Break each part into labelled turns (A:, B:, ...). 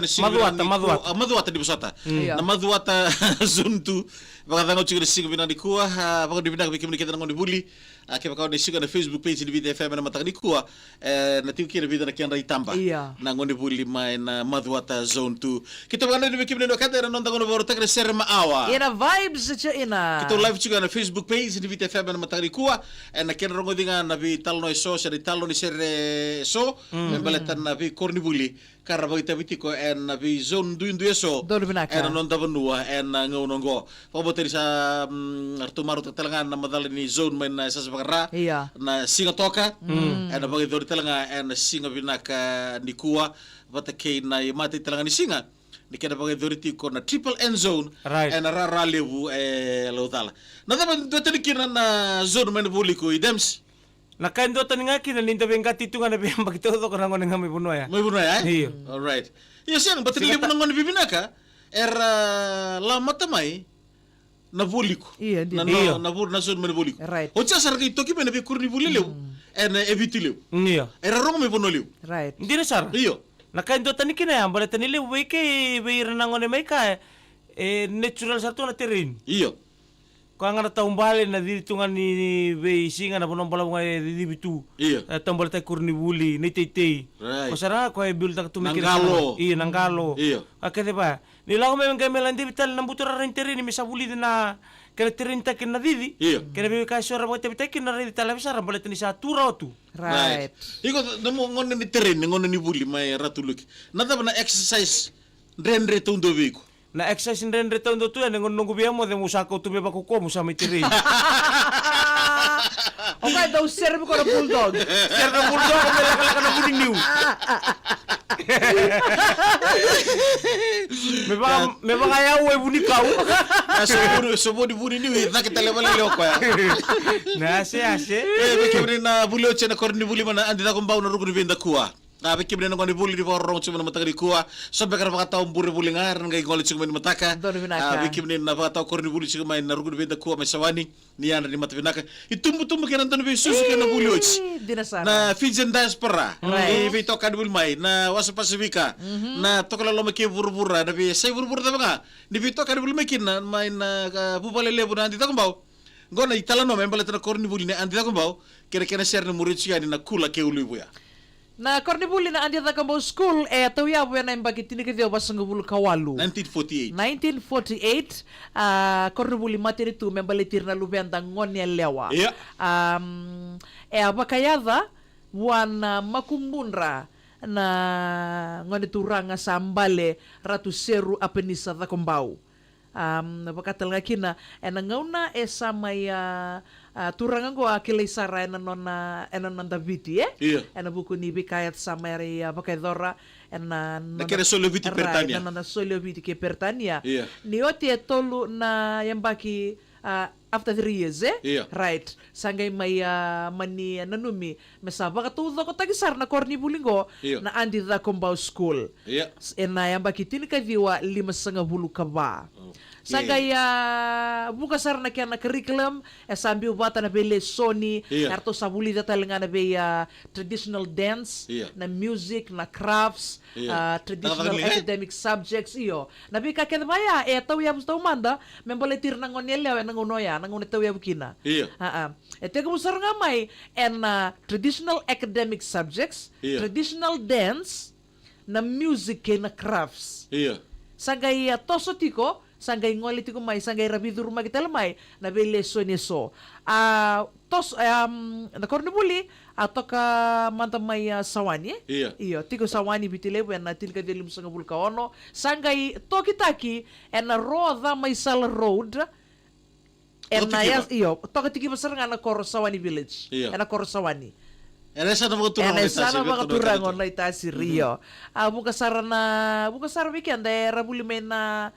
A: Madhuata di Busata. Na Madhuata Zuntu baka chigo sigo binang di kuwa baka di binang bikin kita ngon di buli ake baka di sigo na Facebook page di Vita FM na matang di kuwa na tiu kira vida na kian rai tamba na ngon di buli mai na Madhuata Zone 2 kita baka di bikin no kata na nonta ngono boro takre ser maawa
B: ina vibes cha ina
A: kita live chigo na Facebook page di Vita FM na matang di kuwa na kian rongo dinga na vi talno so ser talno ni ser so membaletan na vi korni buli karena bagi tapi ko en nabi zone duindu eso en non davanua en ngonongo paboteri sa artu maru telengan na madal ni zone men sa sabakara na singa toka en bagi dori telenga en singa binaka ni kuwa bata kei na mati telenga ni singa ni kena bagi dori ko na triple end zone en rara levu lautala na dapat doteri kina na zone men buliko idems
C: Nakaindo taninga kina ninda benga titunga na biyang bagito kana ngone ngami puno ya.
A: May puno ya?
C: Iyo.
A: All right. Iya siang batili puno ngone bibinaka lama tamai na buliko.
B: Iya dia.
A: Na bur na son men buliko.
B: Right.
A: Ocha sarga itoki bena be kurni bulileu evitilu.
C: Iyo.
A: Rongo me puno liu.
B: Right.
C: Ndire sar.
A: Iyo.
C: Nakaindo tanikina ya bale tanile weke be irana ngone mai ka natural satu na terrain.
A: Iyo.
C: Kau ngana taumbale na diri tunga ni be singa na ponom pala mga di bitu.
A: Iya.
C: Taumbale tay kurni buli ni tei.
A: Right.
C: Kosara ko ay build tak tumikir.
A: Nangalo.
C: Iya nangalo.
A: Iya.
C: Akede ba. Nila ko may melan di bital na butura rin terin ni misa buli na kena terin ta kena didi.
A: Iya.
C: Kena be ka sora mo te bitai kena rin tala bisa rambale tani sa tura tu.
B: Right.
A: Iko namo ngone ni terrain ngone ni buli mai ratuluki. Nada na exercise rendre tundo biko.
C: Na exercise ndren reton do tu ya ngungu biamo de musako tu be bakuko musa mitiri.
B: Okay, daw serve ko na bulldog.
C: Serve na bulldog ko mela kana buding niu. Me ba kaya we buni kau.
A: So buni niu ita kita level leo ko ya.
C: Na ase.
A: Bekebre na bulio chena korni buli mana andi ta kumbau na ruguni benda kuwa. Na bekebre na ngoni buli di borong cuma mataka di kuwa. So bekar baka tau buri buli ngar ngai ngoli cuma mataka. Bekebre na baka tau korni buli cuma na ruguni benda kuwa mesawani ni ana di mata binaka. Itumbu kena tan be susu kena bulio chi. Na Fijian diaspora. Ibi toka di buli mai na wasa Pasifika. Na toka lo make burbura na be sai burbura ta banga. Ni bi toka di buli makin na mai na bubale lebu na andi ta kumbau. Ngona itala no membale tan korni buli ne andi ta kumbau. Kira share na murichi ani na kula ke ulu ya.
B: Na korni buli na andi ta kumbau school tau ya buena imbagi tini ke dia basang bulu kawalu 1948 korni buli materi tu membale tirna lubenda ngoni lewa abakayada wana makumbunra na ngoni turanga sambale ratu seru apenisa ta kumbau napakatal nga kina ngauna sama ya turanga go akilay sara enon Davidi buku ni bikayat sama ya bakadora
A: kira solo viti pertania
B: na solo viti ke pertania ni oti tolu na yambaki after 3 years right sangay may mani nanumi mesaba katudo ko tagisar na korni bulingo na andi da kumbau school na yambaki tinikadiwa 5.5 kaba sangay bukasar na kaya na curriculum sambil bata na bele Sony arto sabuli da talaga na be traditional dance na music na crafts traditional academic subjects iyo nabi ka kaya maya taw ya musta umanda membaletir na ngonelya na ngonoya na ngonetaw ya bukina ete kumusar nga may traditional academic subjects traditional dance na music na crafts sangay tosotiko sangay ngoli tiko may sangay rabidur magitalmay na bele soneso na korni buli ato ka mantamay sawani iyo tiko sawani bitile wen na tilka delim sanga bulka ono sangay tokitaki na roda may sal road na iyo tokitiki basar nga na Korosawani village na Korosawani
A: sana mga
B: turangon na itasi Rio. Bukasara weekend rabuli men na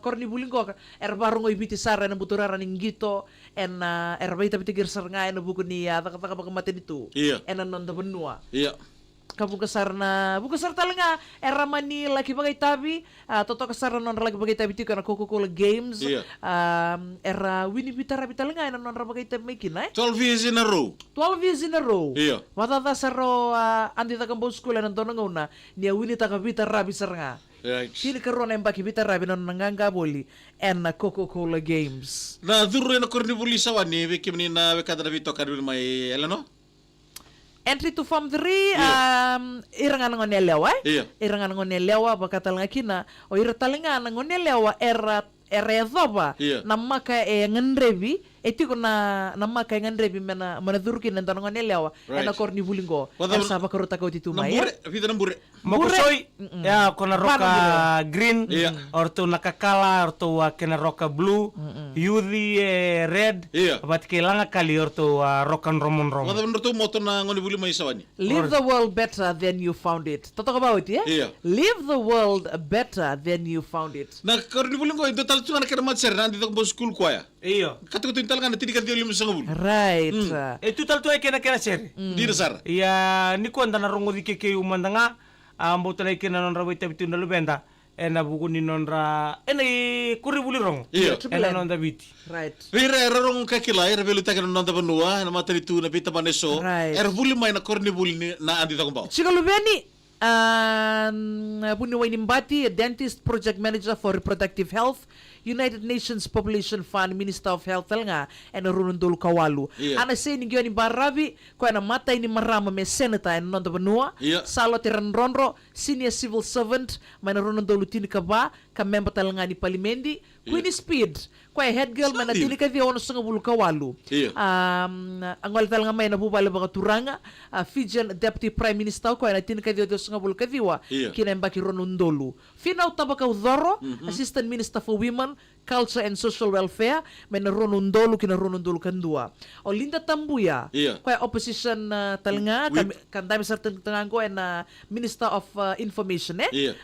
B: korni bulingo barong ibiti sara na buturara ning gito erbay tapi tigir sarnga na buku ni taka baka mati dito. Nonda benua. Kabu kasar na bu kasar talaga era mani laki bagay tabi toto kasar non laki bagay tabi tiko na Coca-Cola Games era wini bitara talaga na non bagay tabi may kinay
A: 12 years in a row.
B: 12 years in a row.
A: Iya.
B: Matata saro andi takang bau sekolah nan tono nguna nia wini taka bitara bisar nga.
A: Right.
B: Kini karon ang baki bitara binon nanganga boli and na Coca-Cola Games.
A: Na duro na kornibuli sa wani wiki mani na wekada na vito kadul may elano.
B: Entry to Form 3, irangan ng onelewa, irangan ng onelewa, baka talaga kina, o iratalinga ng onelewa, era zoba, namaka nganrebi, iti ko na namaka nganrebi manadurkin ng tanong onelewa, na korni bulingo, sa bakaruta ko titumay.
A: Vita ng bure.
C: Makusoy, ya, kona roka green, or to nakakala, or to kena roka blue, yudi red, but kailangan kali or to rock and romon romon.
A: Wala bener to moto na ngoni buli may sawani.
B: Live the world better than you found it. Totoo ba ito,
A: yeah?
B: Live the world better than you found it.
A: Na korni buli ko, ito talo na karamat sir, nandito ko school ko ya.
C: Iyo.
A: Katu ko talaga na tinikan diyo limus sa ngabul.
B: Right.
C: Itu tal to ay kena sir.
A: Di na sar.
C: Iya, ni ko anda na rongo di keke umanda nga. Ambo talay kena non rawit tabitu na lubenda. Ena buku ni non ra ena kuri buli rong.
A: Iya.
C: Ena non dabiti.
B: Right.
A: Vira era rong kakilay, era velu takan non da banua, na matani tu na pita maneso.
B: Right.
A: Era buli may na korni buli na andi takong bao.
B: Chika Lubeni, Puniway Nimbati, a dentist project manager for reproductive health, United Nations Population Fund, Minister of Health nga, and Runundul Kawalu. Ana say ni ni Barabi, ko na matay ni Marama me senator and non banua, Salo Tiran Ronro, senior civil servant, man Runundul Tinikaba, ka member talanga ni Palimendi, Queen Speed, ko head girl man tinika di ono sanga bulu Kawalu. Angwal talanga may nabubala mga turanga, Fijian Deputy Prime Minister ko na tinika di sanga bulu kadiwa, kinembaki Runundulu. Finaw tabaka Udoro, Assistant Minister for Women, Culture and Social Welfare, may narunundolo kinarunundolo kandua. O Linda Tambuya, kaya opposition talanga, kan dami sa tangang ko na Minister of Information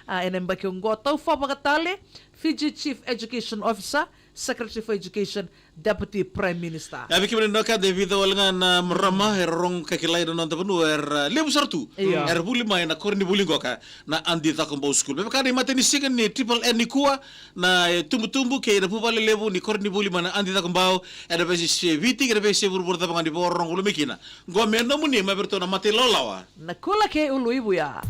B: and embakyong go. Tau fa pakatali, Fiji Chief Education Officer, Secretary for Education, Deputy Prime Minister.
A: Abi kimen no ka devido wala na marama herong kakilay no nanda panu lemu sartu. Buli may na korni buli ka na andi ta kombo school. Be ka ni mateni sigan ni triple N ni kuwa na tumbu ke na pupale lebu ni korni buli mana andi ta kombo era be si viti era be si burbur ta pangandi borong ulo mikina. Go meno muni ma berto na mate lolawa.
B: Na kula ke ulu ibu ya.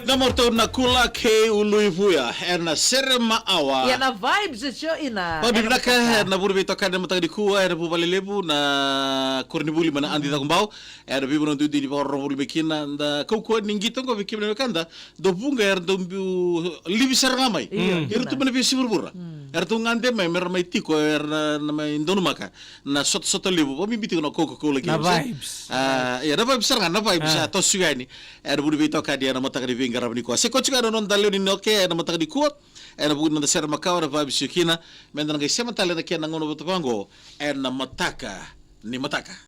A: Namorto na kula ke uluivuya erna serma awa.
B: Ya na vibes show ina.
A: Pabibla ka na buru beto kada matag di kuwa erna bubali lebu na kornibuli mana andi ta kumbau erna bibu no dudi di borro bulu bekina nda kau ningito ko bekina kanda do bunga erna mbu libi sarngamai. Ertu mana bisi burbura. Ertu ngande mai mermai tiko erna mai indonu maka na soto lebu pabi biti no Coca-Cola
C: na vibes.
A: Ya na vibes sarnga na vibes to sugani erna buru beto kada erna matag di garab ni kuat. Sekoci kan non dalio ni noke na matag di kuat. Era bukan na ser makau na vibes yukina. Mendan ngai sema tale na kia nangono botapango. Erna mataka ni mataka.